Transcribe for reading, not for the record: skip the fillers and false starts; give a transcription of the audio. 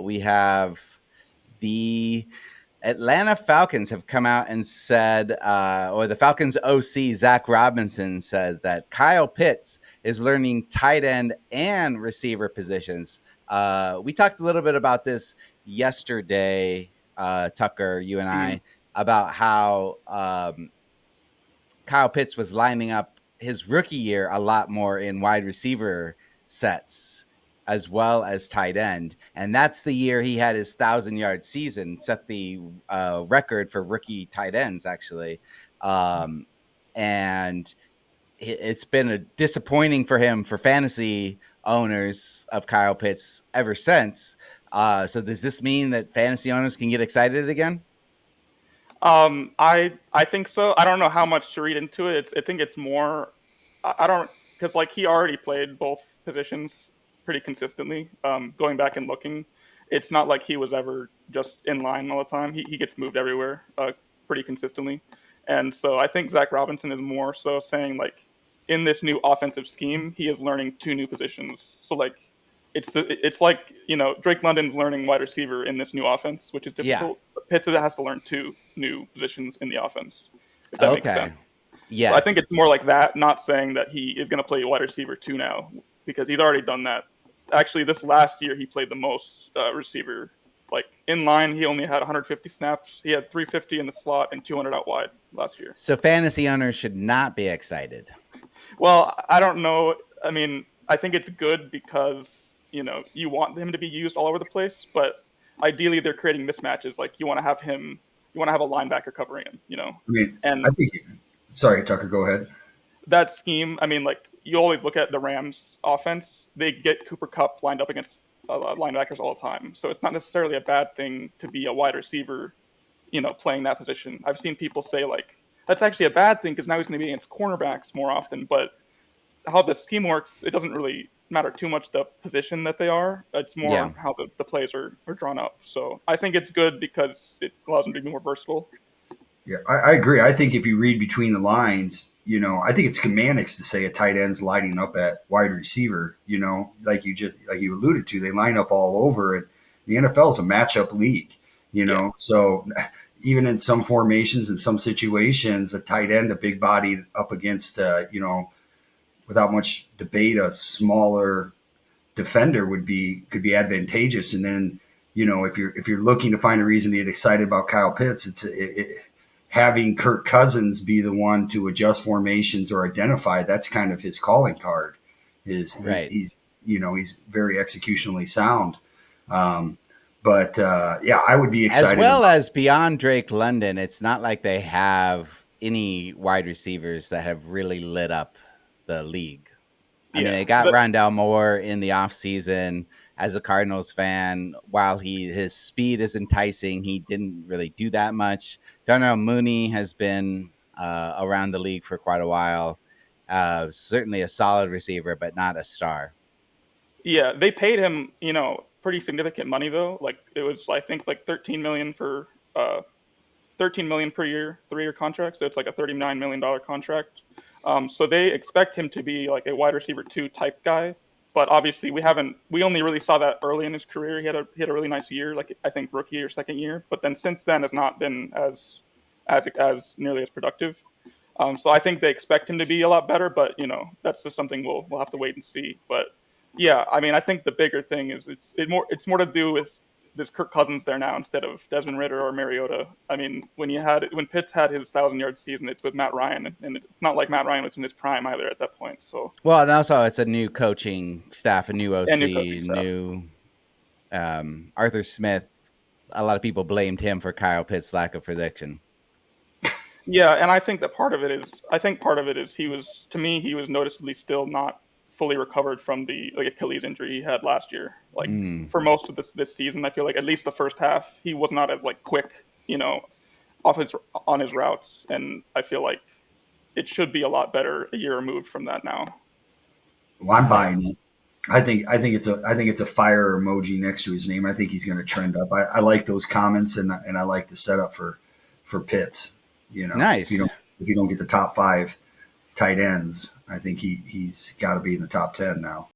we have the Atlanta Falcons have come out and said, or the Falcons OC, Zach Robinson, said that Kyle Pitts is learning tight end and receiver positions. We talked a little bit about this yesterday, Tucker, you and I, about how Kyle Pitts was lining up his rookie year a lot more in wide receiver sets as well as tight end. And that's the year he had his 1,000-yard season, set the record for rookie tight ends, actually. And it's been disappointing for him, for fantasy owners of Kyle Pitts ever since. So does this mean that fantasy owners can get excited again? I think so. I don't know how much to read into it. I think it's more. I don't, because like he already played both positions pretty consistently. Going back and looking, it's not like he was ever just in line all the time. He gets moved everywhere, pretty consistently, and so I think Zach Robinson is more so saying like in this new offensive scheme, he is learning two new positions. So like it's like, Drake London's learning wide receiver in this new offense, which is difficult. Yeah. Pitts has to learn two new positions in the offense, if that makes sense. Yes. So I think it's more like that, not saying that he is going to play wide receiver two now, because he's already done that. Actually, this last year he played the most receiver. Like in line, he only had 150 snaps. He had 350 in the slot and 200 out wide last year. So fantasy owners should not be excited. Well, I don't know. I mean, I think it's good because you want him to be used all over the place, but ideally they're creating mismatches. Like you want to have a linebacker covering him, I mean, and I think, sorry, Tucker, go ahead. That scheme, I mean, like you always look at the Rams offense, they get Cooper Kupp lined up against linebackers all the time. So it's not necessarily a bad thing to be a wide receiver, playing that position. I've seen people say like, that's actually a bad thing because now he's going to be against cornerbacks more often, but how the scheme works, it doesn't really matter too much the position that they are. It's more how the plays are drawn up. So I think it's good because it allows them to be more versatile. Yeah, I agree. I think if you read between the lines, I think it's semantics to say a tight end's lining up at wide receiver. Like you alluded to, they line up all over, and the NFL is a matchup league. So even in some formations, in some situations, a tight end, a big body up against, without much debate, a smaller defender could be advantageous. And then, if you're looking to find a reason to get excited about Kyle Pitts, it's having Kirk Cousins be the one to adjust formations or identify. That's kind of his calling card. He's very executionally sound. But I would be excited. As well as beyond Drake London, it's not like they have any wide receivers that have really lit up the league. I mean, they got Rondale Moore in the offseason. As a Cardinals fan, while his speed is enticing, he didn't really do that much. Darnell Mooney has been around the league for quite a while. Certainly a solid receiver, but not a star. Yeah, they paid him, pretty significant money though. Like it was, I think, like $13 million for $13 million per year, 3-year contract. So it's like a $39 million contract. So they expect him to be like a wide receiver 2 type guy, but obviously we only really saw that early in his career. He had a really nice year, like I think rookie or second year, but then since then has not been as nearly as productive. So I think they expect him to be a lot better, but that's just something we'll have to wait and see. But yeah, I mean, I think the bigger thing is it's more to do with this Kirk Cousins there now instead of Desmond Ridder or Mariota. I mean, when Pitts had his 1,000-yard season, it's with Matt Ryan, and it's not like Matt Ryan was in his prime either at that point. So and also it's a new coaching staff, a new OC, new Arthur Smith. A lot of people blamed him for Kyle Pitts' lack of prediction. Yeah, and I think part of it is he was noticeably still not fully recovered from the Achilles injury he had last year. Like for most of this season, I feel like at least the first half he was not as quick, on his routes, and I feel like it should be a lot better a year removed from that now. Well, I'm buying it. I think it's a fire emoji next to his name. I think he's going to trend up. I like those comments, and I like the setup for Pitts. Nice. If you don't get the top 5 tight ends, I think he's got to be in the top 10 now.